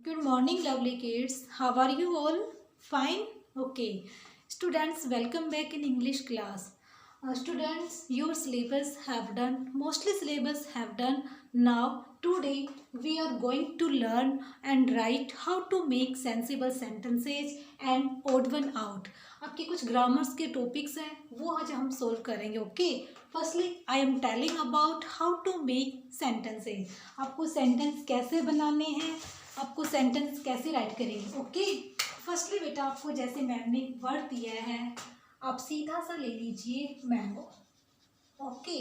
Good morning, lovely kids. How are you all? Fine? Okay. Students, welcome back in English class. Students, your syllabus have done, mostly syllabus have done. Now, today, we are going to learn and write how to make sensible sentences and odd one out. आपके कुछ grammars के topics हैं वो आज हम solve करेंगे. Okay, firstly I am telling about how to make sentences. आपको सेंटेंस कैसे बनाने हैं, आपको सेंटेंस कैसे राइट करेंगे. ओके, फर्स्टली बेटा आपको जैसे मैम ने वर्ड दिया है आप सीधा सा ले लीजिए मैंगो. ओके,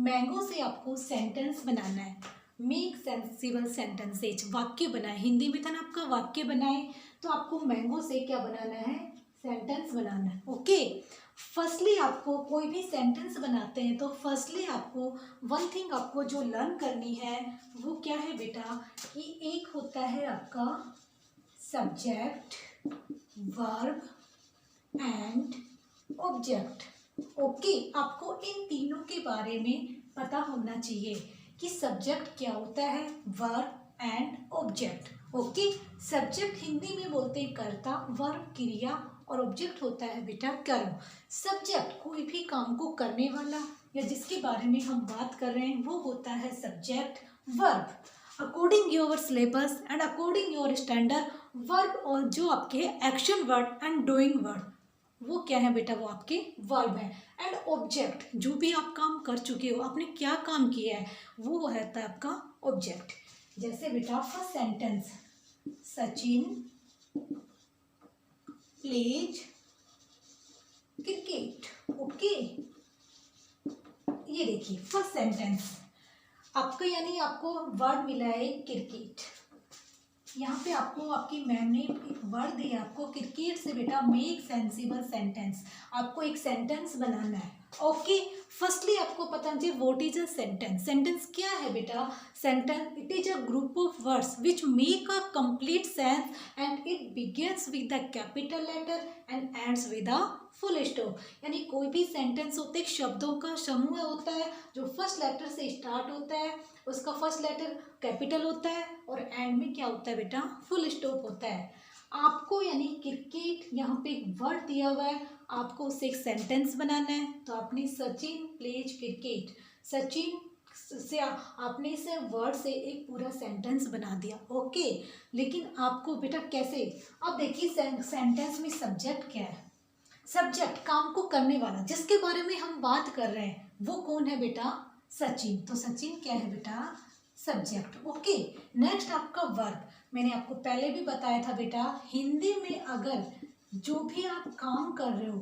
मैंगो से आपको सेंटेंस बनाना है. मेक सेंसिबल सेंटेंसेज, वाक्य बनाए. हिंदी में था ना आपका वाक्य बनाए, तो आपको मैंगो से क्या बनाना है, सेंटेंस बनाना है. ओके, फर्स्टली आपको कोई भी सेंटेंस बनाते हैं तो फर्स्टली आपको वन थिंग आपको जो लर्न करनी है वो क्या है बेटा, कि एक होता है आपका subject, verb and object. Okay, आपको इन तीनों के बारे में पता होना चाहिए कि सब्जेक्ट क्या होता है, verb and object. Okay, subject Hindi में बोलते हैं कर्ता, वर्ब क्रिया और ऑब्जेक्ट होता है बेटा कर्म. सब्जेक्ट कोई भी काम को करने वाला या जिसके बारे में हम बात कर रहे हैं वो होता है subject. Verb according your syllabus and according your standard, verb और जो आपके action word and doing word वो क्या है बेटा, वो आपके वर्ब है. एंड ऑब्जेक्ट जो भी आप काम कर चुके हो, आपने क्या काम किया है वो रहता है आपका ऑब्जेक्ट. जैसे बेटा first sentence, Sachin pledge cricket. Okay, ये देखिए फर्स्ट सेंटेंस आपका, यानी आपको वर्ड मिला है क्रिकेट. यहाँ पे आपको आपकी मैम ने एक वर्ड दिया आपको क्रिकेट से बेटा मेक सेंसिबल सेंटेंस, आपको एक सेंटेंस बनाना है. ओके, फर्स्टली आपको पता चाहिए what is a sentence. Sentence क्या है बेटा, sentence it is a group of words which make a complete sense and it begins with the capital letter and ends with a full stop. यानी कोई भी sentence होते हैं शब्दों का समूह होता है जो फर्स्ट लेटर से स्टार्ट होता है, उसका फर्स्ट लेटर कैपिटल होता है और एंड में क्या होता है बेटा, फुल स्टॉप होता है. आपको यानी क्रिकेट यहाँ पे एक वर्ड दिया हुआ है, आपको उससे एक सेंटेंस बनाना है. तो आपने सचिन प्लेज क्रिकेट, सचिन से आपने इस वर्ड से एक पूरा सेंटेंस बना दिया. ओके, लेकिन आपको बेटा कैसे, अब देखिए सेंटेंस में सब्जेक्ट क्या है, सब्जेक्ट काम को करने वाला जिसके बारे में हम बात कर रहे हैं वो कौन है बेटा, सचिन. तो सचिन क्या है बेटा, सब्जेक्ट. ओके, नेक्स्ट आपका वर्ब. मैंने आपको पहले भी बताया था बेटा हिंदी में अगर जो भी आप काम कर रहे हो,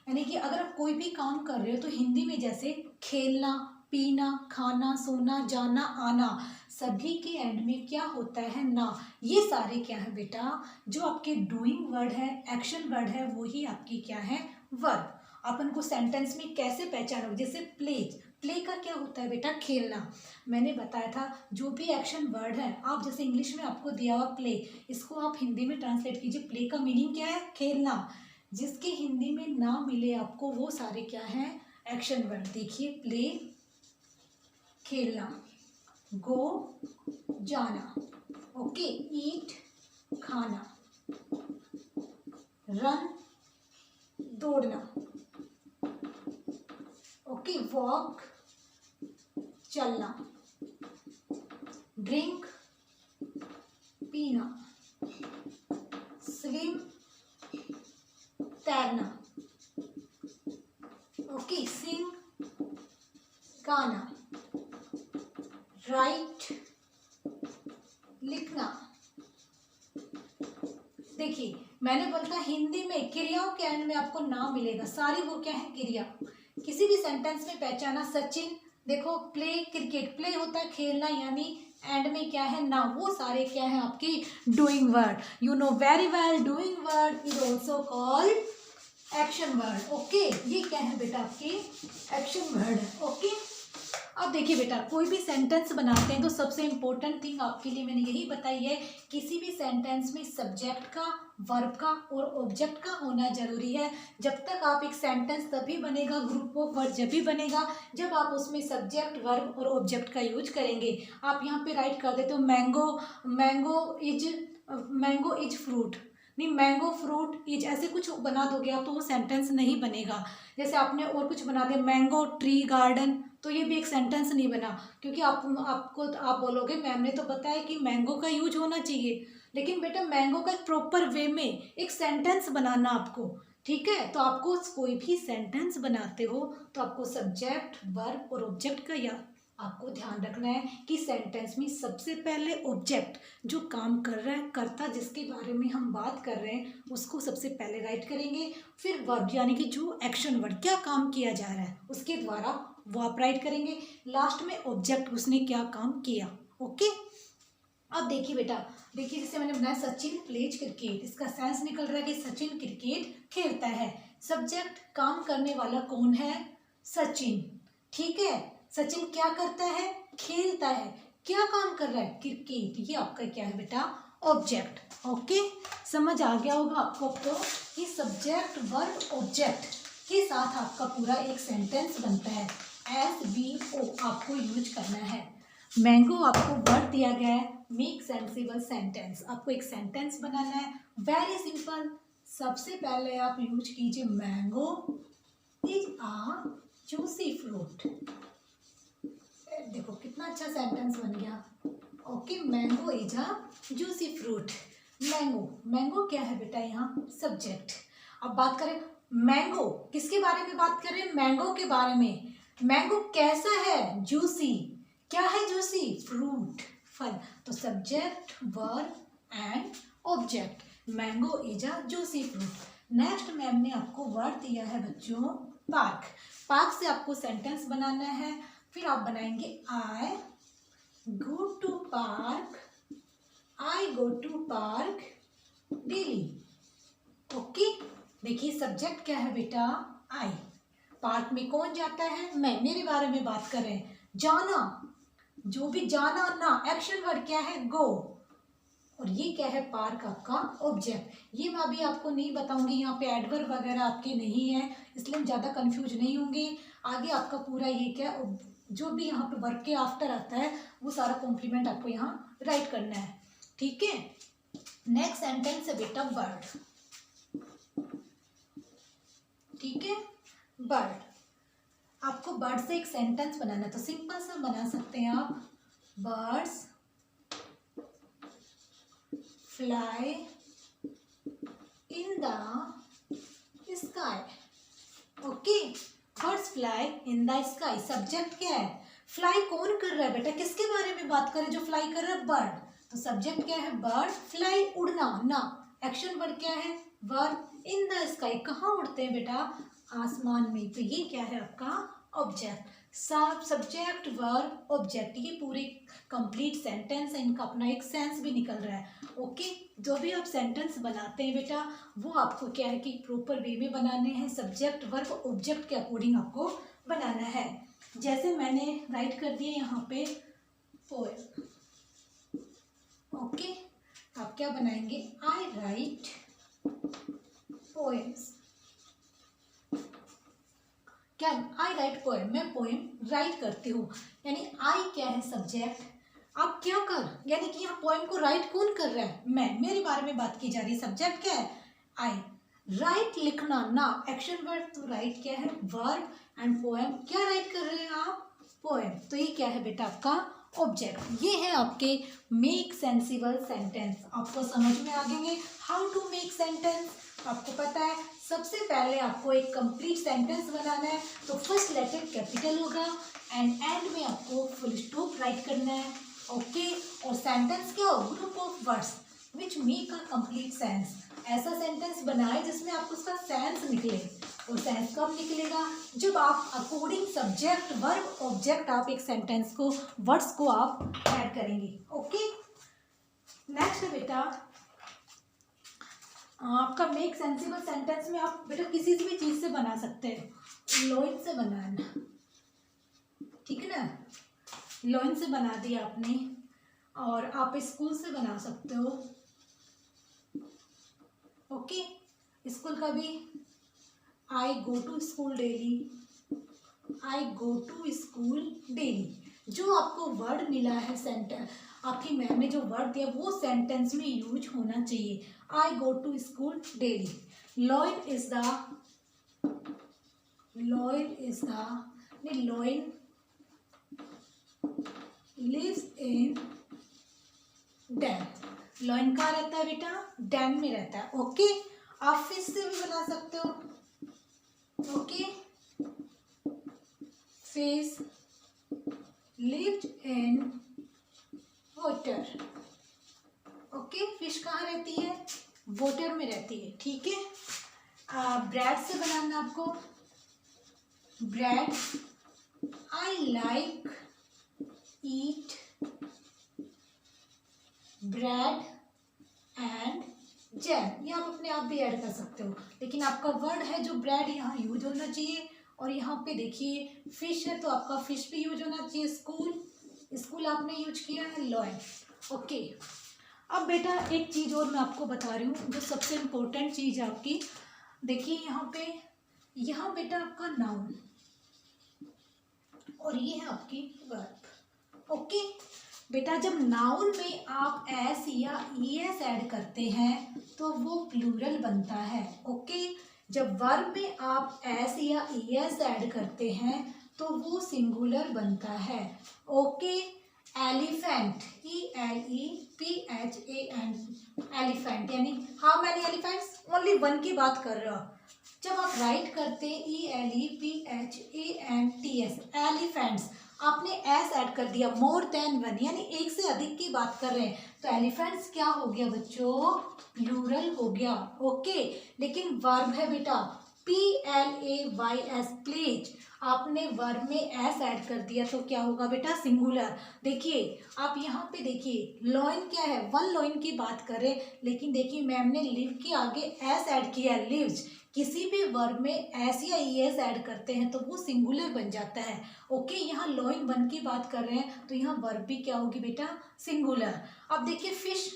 यानी कि अगर आप कोई भी काम कर रहे हो तो हिंदी में जैसे खेलना, पीना, खाना, सोना, जाना, आना, सभी के एंड में क्या होता है ना. ये सारे क्या है बेटा, जो आपके डूइंग वर्ड है, एक्शन वर्ड है, वही आपकी क्या है, वर्ब. अपन को सेंटेंस में कैसे पहचानोगे, जैसे प्लेज, प्ले का क्या होता है बेटा, खेलना. मैंने बताया था जो भी एक्शन वर्ड है, आप जैसे इंग्लिश में आपको दिया हुआ प्ले, इसको आप हिंदी में ट्रांसलेट कीजिए. प्ले का मीनिंग क्या है, खेलना. जिसके हिंदी में ना मिले आपको वो सारे क्या है, एक्शन वर्ड. देखिए प्ले खेलना, गो जाना, ओके ईट खाना, रन दौड़ना, ओके वॉक चलना, ड्रिंक पीना, स्विम तैरना, ओके सिंग गाना, राइट लिखना. देखिए मैंने बोला था हिंदी में क्रियाओं के एंड में आपको नाम मिलेगा, सारी वो क्या है, क्रिया. किसी भी सेंटेंस में पहचाना, सचिन देखो प्ले क्रिकेट, प्ले होता है खेलना, यानी एंड में क्या है ना, वो सारे क्या है आपकी doing word. You know very well doing word is also called action word. Okay, ये क्या है बेटा आपकी एक्शन वर्ड है. ओके, अब देखिए बेटा कोई भी सेंटेंस बनाते हैं तो सबसे इम्पोर्टेंट थिंग आपके लिए मैंने यही बताई है, किसी भी सेंटेंस में सब्जेक्ट का, वर्ब का और ऑब्जेक्ट का होना जरूरी है. जब तक आप एक सेंटेंस तभी बनेगा, ग्रुप ऑफ वर्ड जब भी बनेगा जब आप उसमें सब्जेक्ट, वर्ब और ऑब्जेक्ट का यूज करेंगे. आप यहाँ पे राइट कर देते हो mango, mango is mango is fruit, नहीं मैंगो फ्रूट इज, ऐसे कुछ बना दोगे आप तो वो सेंटेंस नहीं बनेगा। जैसे आपने और कुछ बना दिया मैंगो ट्री गार्डन, तो ये भी एक सेंटेंस नहीं बना, क्योंकि आप बोलोगे मैम ने तो बताया कि मैंगो का यूज होना चाहिए, लेकिन बेटा मैंगो का एक प्रॉपर वे में एक सेंटेंस बनाना आपको, ठीक है। तो आपको कोई भी सेंटेंस बनाते हो तो आपको सब्जेक्ट वर्ब और ऑब्जेक्ट का या आपको ध्यान रखना है कि सेंटेंस में सबसे पहले ऑब्जेक्ट जो काम कर रहा है, कर्ता जिसके बारे में हम बात कर रहे हैं उसको सबसे पहले राइट करेंगे, फिर वर्ब यानी कि जो एक्शन वर्ड क्या काम किया जा रहा है उसके द्वारा वो आप राइट करेंगे, लास्ट में ऑब्जेक्ट उसने क्या काम किया। ओके, अब देखिए बेटा, देखिए जैसे मैंने बनाया सचिन प्लेज क्रिकेट, इसका सेंस निकल रहा है कि सचिन क्रिकेट खेलता है। सब्जेक्ट काम करने वाला कौन है? सचिन, ठीक है। सचिन क्या करता है? खेलता है। क्या काम कर रहा है? क्रिकेट। ये आपका क्या है बेटा? ऑब्जेक्ट। ओके, समझ आ गया होगा आपको अब तो कि सब्जेक्ट वर्ब ऑब्जेक्ट के साथ आपका पूरा एक सेंटेंस बनता है। SVO आपको यूज करना है। मैंगो आपको वर्ड दिया गया है, मेक सेंसिबल सेंटेंस, आपको एक सेंटेंस बनाना है। वेरी सिंपल, सबसे पहले आप यूज कीजिए mango is a juicy fruit. देखो कितना अच्छा सेंटेंस बन गया। Okay, mango is a juicy fruit. Mango, mango क्या है बेटा? यहाँ सब्जेक्ट। अब बात करें मैंगो, किसके बारे में बात कर रहे हैं? मैंगो के बारे में। मैंगो कैसा है? जूसी। क्या है जूसी? फ्रूट, फल। तो subject verb and object, mango is a juicy fruit. Next ma'am ने आपको वर्ड दिया है बच्चों पार्क। पार्क से आपको सेंटेंस बनाना है, फिर आप बनाएंगे I go to park, I go to park daily. Okay, देखिए सब्जेक्ट क्या है बेटा? आई। पार्क में कौन जाता है? मैं, मेरे बारे में बात कर रहे हैं। जाना, जो भी जाना ना, एक्शन वर्ड क्या है? गो। और ये क्या है? पार्क आपका ऑब्जेक्ट। ये मैं अभी आपको नहीं बताऊंगी, यहाँ पे एडवर्ब वगैरह आपके नहीं है, इसलिए हम ज़्यादा कंफ्यूज नहीं होंगे। आगे आपका पूरा ये क्या, जो भी यहाँ पे वर्क के आफ्टर आता है वो सारा कॉम्प्लीमेंट आपको यहाँ राइट करना है, ठीक है। नेक्स्ट सेंटेंस है बेटा बर्ड, ठीक है। बर्ड, आपको बर्ड से एक सेंटेंस बनाना है, तो सिंपल सा बना सकते हैं आप, birds fly in the sky. Okay, birds fly in the sky. Subject क्या है? फ्लाई कौन कर रहा है बेटा? किसके बारे में बात करें? जो फ्लाई कर रहा है बर्ड। तो सब्जेक्ट क्या है? बर्ड। फ्लाई उड़ना ना, एक्शन वर्ड क्या है? वर्ब। इन द स्काई, कहाँ उड़ते हैं बेटा? आसमान में। तो ये क्या है आपका? ऑब्जेक्ट। सब सब्जेक्ट वर्ब ऑब्जेक्ट, ये पूरे कंप्लीट सेंटेंस है, इनका अपना एक सेंस भी निकल रहा है। ओके, जो भी आप सेंटेंस बनाते हैं बेटा वो आपको क्या है कि प्रॉपर वे में बनाने हैं, सब्जेक्ट वर्ब ऑब्जेक्ट के अकॉर्डिंग आपको बनाना है। जैसे मैंने राइट कर दिए यहाँ पे पोएम। ओके, आप क्या बनाएंगे? आई राइट पोएम्स। क्या? आई राइट पोएम, मैं पोएम राइट करती हूँ। यानी आई क्या है? सब्जेक्ट। आप क्या कर, यानी कि यहाँ पोएम को राइट कौन कर रहा है? मैं, मेरे बारे में बात की जा रही है। सब्जेक्ट क्या है? आई। राइट लिखना ना, एक्शन वर्ड। तो राइट क्या है? वर्ब। एंड पोएम, क्या राइट कर रहे हैं आप? पोएम। तो ये क्या है बेटा? आपका ऑब्जेक्ट। ये है आपके मेक सेंसिबल सेंटेंस। आपको समझ में आ गएंगे हाउ टू मेक सेंटेंस। आपको पता है सबसे पहले आपको एक कंप्लीट सेंटेंस बनाना है, तो फर्स्ट लेटर कैपिटल होगा एंड एंड में आपको फुल स्टॉप राइट करना है। ओके, और सेंटेंस क्या हो? Group of words which make a complete sense. ऐसा सेंटेंस बनाए जिसमें आपको उसका सेंस निकले। और सेंस कब निकलेगा? जब आप अकॉर्डिंग सब्जेक्ट वर्ब ऑब्जेक्ट आप एक सेंटेंस को, वर्ड्स को आप ऐड करेंगे। ओके, नेक्स्ट है बेटा आपका मेक सेंसिबल सेंटेंस में आप बेटा किसी भी चीज से बना सकते हैं। लोइन से बनाना, ठीक है ना, लोइन से बना दिया आपने। और आप स्कूल से बना सकते हो। ओके, स्कूल का भी I go to school daily, I go to school daily. जो आपको वर्ड मिला है सेंटेंस, आपकी मैम ने जो वर्ड दिया वो सेंटेंस में यूज होना चाहिए। I go to school daily. Lion is the lion lives in den. Lion कहाँ रहता है बेटा? डैम में रहता है। ओके, आप फिश से भी बना सकते हो। Okay, fish lived in water. Okay, fish कहाँ रहती है? वाटर में रहती है। ठीक है, ब्रेड से बनाना आपको। Bread, I like eat bread and jam. ये आप अपने आप भी ऐड कर सकते हो, लेकिन आपका वर्ड है जो ब्रेड यहाँ यूज होना चाहिए। और यहाँ पे देखिए फिश है तो आपका फिश भी यूज होना चाहिए। स्कूल आपने यूज किया है। लॉयन। ओके, अब बेटा एक चीज़ और मैं आपको बता रही हूँ जो सबसे इम्पोर्टेंट चीज़ है आपकी। देखिए यहाँ बेटा आपका नाउन और ये है आपकी वर्ब। ओके बेटा, जब नाउन में आप एस या ईएस ऐड करते हैं तो वो प्लूरल बनता है। ओके, जब वर्ब में आप एस या ईएस ऐड करते हैं तो वो सिंगुलर बनता है। ओके, एलिफेंट, ELEPHANT, एलिफेंट यानी how many elephants? Only one की बात कर रहे हो। जब आप राइट करते हैं ELEPHANTS, एलिफेंट्स, आपने एस ऐड कर दिया, मोर देन वन यानी एक से अधिक की बात कर रहे हैं, तो एलिफेंट्स क्या हो गया बच्चों? प्लूरल हो गया। ओके, लेकिन वर्ब है बेटा PLAYS, प्लीज, आपने वर्ब में एस ऐड कर दिया तो क्या होगा बेटा? सिंगुलर। देखिए आप यहाँ पे देखिए लॉयन क्या है? वन लॉयन की बात करें, लेकिन देखिए मैम ने लिव के आगे एस ऐड किया, लिव्स। किसी भी वर्ब में एस या ईएस ऐड करते हैं तो वो सिंगुलर बन जाता है। ओके, यहाँ लॉयन वन की बात कर रहे हैं तो यहाँ वर्ब भी क्या होगी बेटा? सिंगुलर। अब देखिए फिश,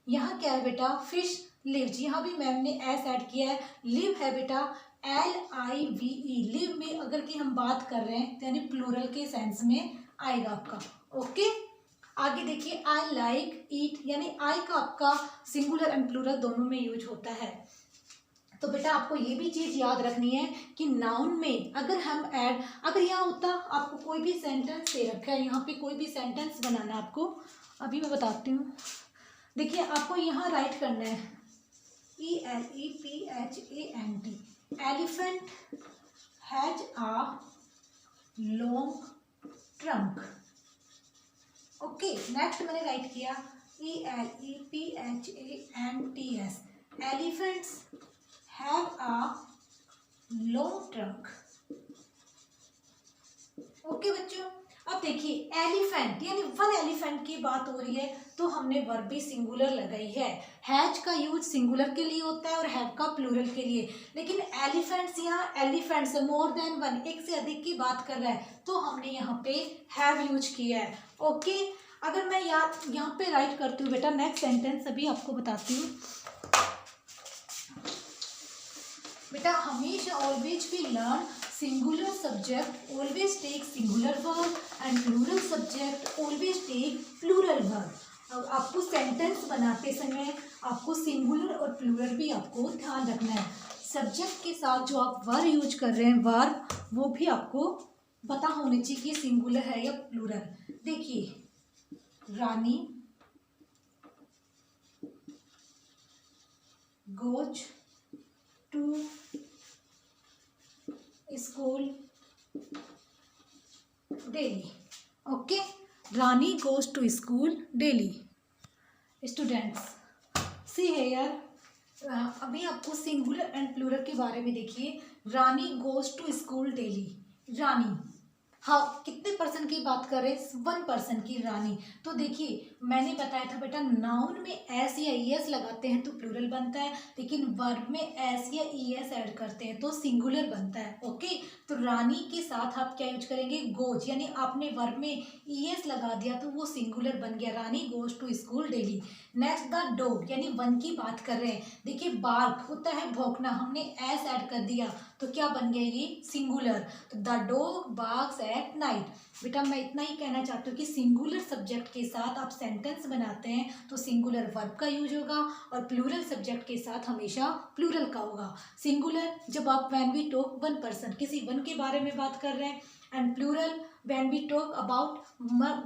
यहाँ क्या है बेटा? फिश लिव्स, यहाँ भी मैम ने एस ऐड किया है। लिव है बेटा LIVE, लिव में अगर की हम बात कर रहे हैं तो यानी प्लूरल के सेंस में आएगा आपका। ओके, आगे देखिए आई लाइक ईट, यानी आई का आपका सिंगुलर एंड प्लूरल दोनों में यूज होता है। तो बेटा आपको ये भी चीज़ याद रखनी है कि नाउन में अगर हम ऐड, अगर यहाँ होता आपको कोई भी सेंटेंस दे रखा है, यहाँ पे कोई भी सेंटेंस बनाना है आपको, अभी मैं बताती हूँ। देखिए आपको यहाँ राइट करना है ELEPHANT, elephant has a long trunk. Okay, next मैंने राइट किया ELEPHANTS, elephants have a long trunk. Okay बच्चों, अब देखिए एलिफेंट यानी वन एलिफेंट की बात हो रही है तो हमने वर्ब भी सिंगुलर लगाई है। हैज का यूज सिंगुलर के लिए होता है और हैव का प्लूरल के लिए, लेकिन एलिफेंट्स यहाँ एलिफेंट्स मोर देन वन, एक से अधिक की बात कर रहा है तो हमने यहाँ पे हैव यूज किया है। ओके, अगर मैं यहाँ पे राइट करती हूँ बेटा नेक्स्ट सेंटेंस, अभी आपको बताती हूँ बेटा। हमेशा always we learn singular subject always take singular verb and plural subject always take plural verb. अब आपको सेंटेंस बनाते समय आपको सिंगुलर और प्लूरल भी आपको ध्यान रखना है। सब्जेक्ट के साथ जो आप वर्ब यूज कर रहे हैं वर्ब, वो भी आपको पता होनी चाहिए कि सिंगुलर है या प्लूरल। देखिए Rani goes to school daily. Okay, Rani goes to school daily. Students see here, अभी आपको सिंगुलर एंड प्लूरल के बारे में देखिए। Rani goes to school daily, Rani, हाँ कितने पर्सन की बात कर रहे हैं? 1% की, रानी। तो देखिए मैंने बताया था बेटा नाउन में एस या ईएस लगाते हैं तो प्लूरल बनता है, लेकिन वर्ब में एस या ईएस ऐड करते हैं तो सिंगुलर बनता है। ओके, तो रानी के साथ आप क्या यूज करेंगे? गोज, यानी आपने वर्ब में ईएस लगा दिया तो वो सिंगुलर बन गया, Rani goes to school daily. Next the dog, यानी वन की बात कर रहे हैं। देखिए बार्क होता है भौंकना, हमने एस ऐड कर दिया तो क्या बन गया? ये सिंगुलर। तो the dog barks at night. बेटा मैं इतना ही कहना चाहती हूँ कि सिंगुलर सब्जेक्ट के साथ आप सेंटेंस बनाते हैं तो सिंगुलर वर्ब का यूज होगा और प्लूरल सब्जेक्ट के साथ हमेशा प्लूरल का होगा। सिंगुलर जब आप when we talk one person, किसी वन के बारे में बात कर रहे हैं, and plural when we talk about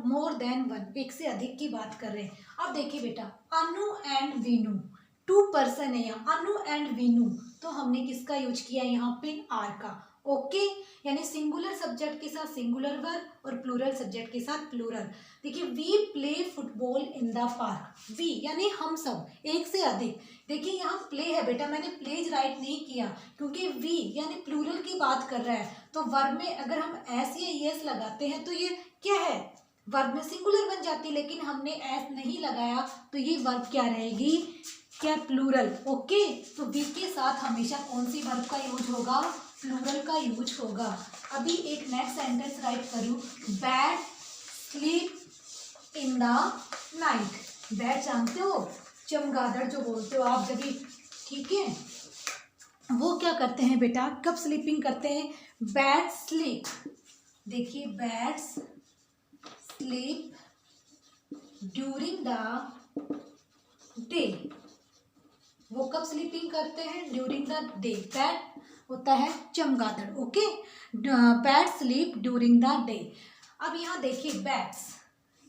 more than one, एक से अधिक की बात कर रहे हैं। अब देखिए बेटा, अनु एंड वीनू, टू पर्सन है यहाँ, अनु एंड वीनू, तो हमने किसका यूज किया यहाँ पे, आर का। ओके, यानी सिंगुलर सब्जेक्ट के साथ सिंगुलर वर्ब और प्लूरल सब्जेक्ट के साथ प्लूरल। देखिए, we play football in the park, we यानी हम सब, एक से अधिक। देखिए यहाँ प्ले है बेटा, मैंने प्लेज राइट नहीं किया क्योंकि वी यानी प्लूरल की बात कर रहा है, तो वर्ब में अगर हम एस या एस लगाते हैं तो ये क्या है, वर्ब में सिंगुलर बन जाती है, लेकिन हमने एस नहीं लगाया तो ये वर्ब क्या रहेगी, क्या, प्लूरल। ओके, तो वी के साथ हमेशा कौन सी वर्ब का यूज होगा, प्लूरल का यूज होगा। अभी एक नेक्स्ट सेंटेंस राइट करूँ, bad sleep in the night. Bad जानते हो, चमगादड़ जो बोलते हो आप जब भी, ठीक है, वो क्या करते हैं बेटा, कब स्लीपिंग करते हैं, बैड स्लीप। देखिए, bad sleep during the day, वो कब स्लीपिंग करते हैं, ड्यूरिंग द डे। बैड होता है चमगादड़। Okay, bad sleep during the day. अब यहाँ देखिए, बैड्स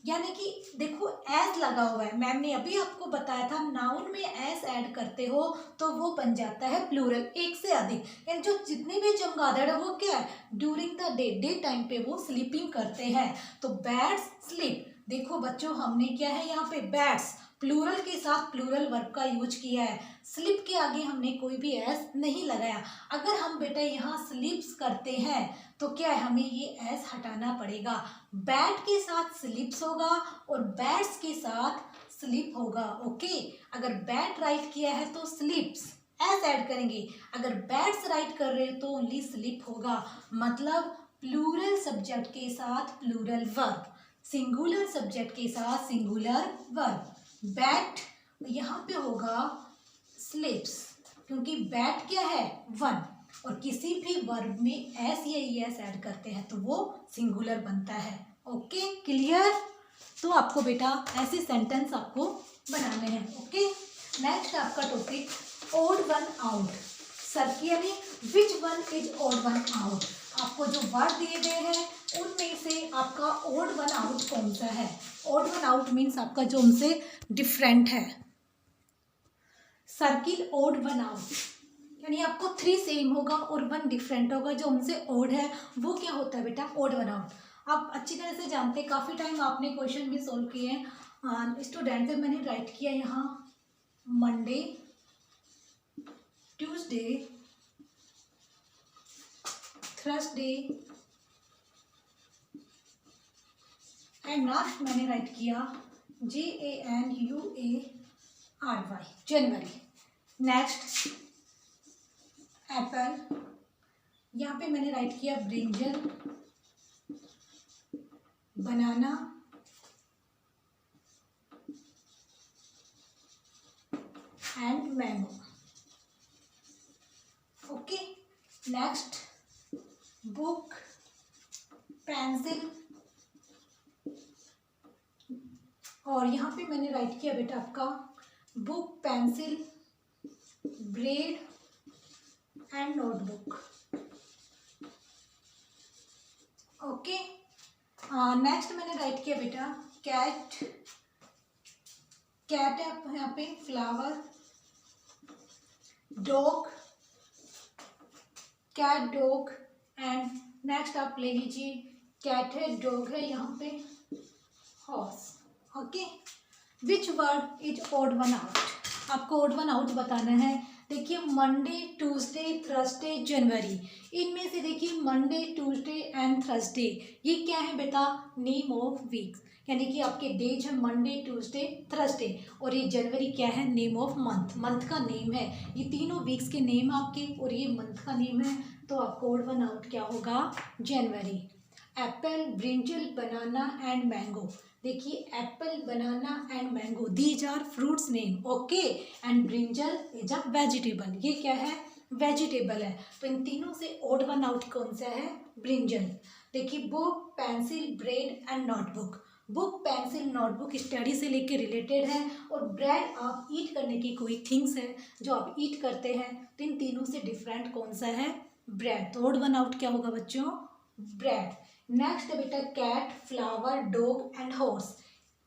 यानी कि देखो एस लगा हुआ है, मैम ने अभी आपको बताया था नाउन में एस ऐड करते हो तो वो बन जाता है प्लूरल, एक से अधिक, यानी जो जितने भी चमगादड़ है वो क्या है, during the day, day time पे वो स्लीपिंग करते हैं। तो बैड्स स्लीप, देखो बच्चों हमने क्या है यहाँ पे, बैड्स प्लूरल के साथ प्लूरल वर्ब का यूज किया है, स्लिप के आगे हमने कोई भी एस नहीं लगाया। अगर हम बेटा यहाँ स्लिप्स करते हैं तो क्या है, हमें ये एस हटाना पड़ेगा। बैट के साथ स्लिप्स होगा और बैट्स के साथ स्लिप होगा। ओके, अगर बैट राइट किया है तो स्लिप्स एस ऐड करेंगे, अगर बैट्स राइट कर रहे हो तो ओनली स्लिप होगा। मतलब प्लूरल सब्जेक्ट के साथ प्लूरल वर्ब, सिंगुलर सब्जेक्ट के साथ सिंगुलर वर्ब। बैट यहाँ पे होगा स्लिप्स, क्योंकि बैट क्या है, वन, और किसी भी वर्ब में एस या ईएस ऐड करते हैं तो वो सिंगुलर बनता है। Okay, clear. तो आपको बेटा ऐसे सेंटेंस आपको बनाने हैं। ओके, नेक्स्ट आपका topic odd one out. Circle में which one is odd one out, आपको जो वर्ड दिए गए हैं उनमें से आपका ओड वन आउट कौन सा है। ओड वन आउट मीन्स आपका जो उनसे डिफरेंट है। सर्किल ओड वन आउट यानी आपको 3 सेम होगा और 1 डिफरेंट होगा, जो उनसे ओड है वो क्या होता है बेटा, ओड वन आउट। आप अच्छी तरह से जानते हैं, काफ़ी टाइम आपने क्वेश्चन भी सोल्व किए हैं। स्टूडेंट से मैंने राइट किया यहाँ Monday, Tuesday, Thursday and last मैंने राइट किया JANUARY, जनवरी। नेक्स्ट एप्पल, यहाँ पे मैंने राइट किया brinjal, banana, and mango. Okay, next book, pencil, और यहाँ पे मैंने राइट किया बेटा आपका book, pencil, bread and notebook. Okay, next मैंने राइट किया बेटा कैट, कैट है यहाँ पे, flower, dog, cat, dog, and next आप ले लीजिए कैट है, डॉग है, यहाँ पे horse. Okay, which word is odd one out, आपको ओड वन आउट बताना है। देखिए मंडे, ट्यूसडे, थर्सडे, जनवरी, इनमें से देखिए मंडे, ट्यूसडे एंड थर्सडे ये क्या है बेटा, नेम ऑफ वीक्स, यानी कि आपके डेज है मंडे, ट्यूसडे, थर्सडे, और ये जनवरी क्या है, नेम ऑफ मंथ, मंथ का नेम है। ये तीनों वीक्स के नेम आपके और ये मंथ का नेम है, तो आपको ओड वन आउट क्या होगा, January. Apple, brinjal, banana and mango, देखिए apple, banana and mango these are fruits name. Okay, and brinjal is a vegetable, ये क्या है, वेजिटेबल है। तो इन तीनों से ओड वन आउट कौन सा है, ब्रिंजल। देखिए book, pencil, bread and notebook. Book, pencil, notebook study से लेके रिलेटेड है, और ब्रेड आप ईट करने की कोई थिंग्स है जो आप ईट करते हैं। तो इन तीनों से डिफरेंट कौन सा है? ब्रेड। तो ओड वन आउट क्या होगा बच्चों? ब्रेड। नेक्स्ट है बेटा cat, flower, dog and horse.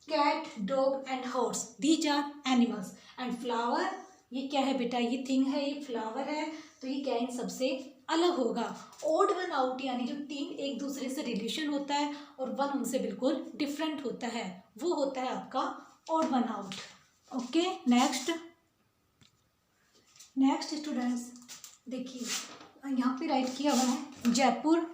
Cat, dog and horse these are animals, and flower ये क्या है बेटा? ये थिंग है, ये फ्लावर है, तो ये क्या है? इन सबसे अलग होगा। ओड वन आउट यानी जो तीन एक दूसरे से रिलेशन होता है और वन उनसे बिल्कुल डिफरेंट होता है, वो होता है आपका odd one out. Okay, next students देखिए यहाँ पे राइट किया हुआ है Jaipur,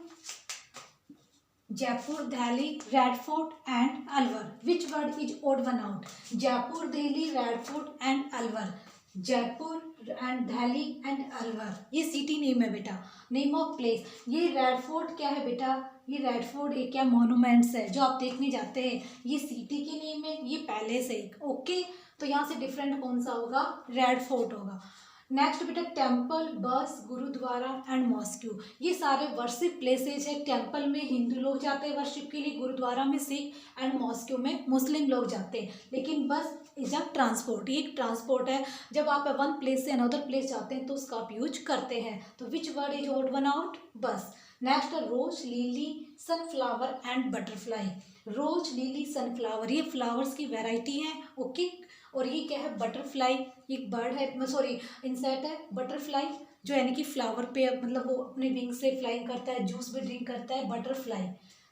Jaipur, Delhi, red fort and Alwar. Which word is odd one out? Jaipur, Delhi, red fort and Alwar. Jaipur and Delhi and Alwar ये सिटी नेम है बेटा, नेम ऑफ प्लेस। ये रेड फोर्ट क्या है बेटा? ये रेड फोर्ट ये क्या मॉन्यूमेंट्स है जो आप देखने जाते हैं, ये सिटी की नेम है, ये पैलेस है। ओके, तो यहाँ से डिफरेंट कौन सा होगा? रेड फोर्ट होगा। नेक्स्ट बेटा टेम्पल, बस, गुरुद्वारा एंड मॉस्क्यू ये सारे वर्शिप प्लेसेज है। टेम्पल में हिंदू लोग जाते हैं वर्शिप के लिए, गुरुद्वारा में सिख एंड मॉस्क्यू में मुस्लिम लोग जाते हैं। लेकिन बस इज अ ट्रांसपोर्ट, ये एक ट्रांसपोर्ट है। जब आप वन प्लेस से अनदर प्लेस जाते हैं तो उसका आप यूज करते हैं। तो which word is odd one out? Bus. Next rose, lily, sunflower and butterfly. Rose, lily, sunflower ये फ्लावर्स की वेराइटी है। ओके, और ये क्या है? बटरफ्लाई, ये बर्ड है, सॉरी इंसेक्ट है। बटरफ्लाई जो यानी कि फ्लावर पे मतलब वो अपने विंग से फ्लाइंग करता है, जूस भी ड्रिंक करता है, बटरफ्लाई।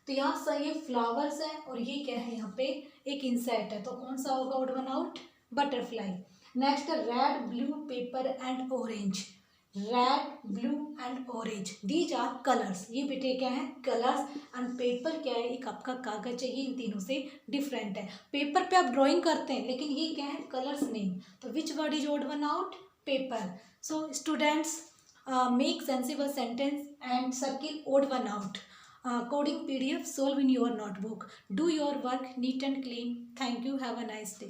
तो यहाँ से ये फ्लावर्स है और ये क्या है? यहाँ पे एक इंसेक्ट है, तो कौन सा होगा odd one out? Butterfly. Next red, blue, paper and orange. Red, blue and orange these are colours. ये बेटे क्या है? कलर्स। एंड पेपर क्या है? एक आपका कागज है, ये इन तीनों से डिफरेंट है। पेपर पे आप ड्राइंग करते हैं लेकिन ये क्या है? Colours name. तो which word is odd one out? Paper. So students make sensible sentence and circle odd one out. Coding PDF solve in your notebook. Do your work neat and clean. Thank you. Have a nice day.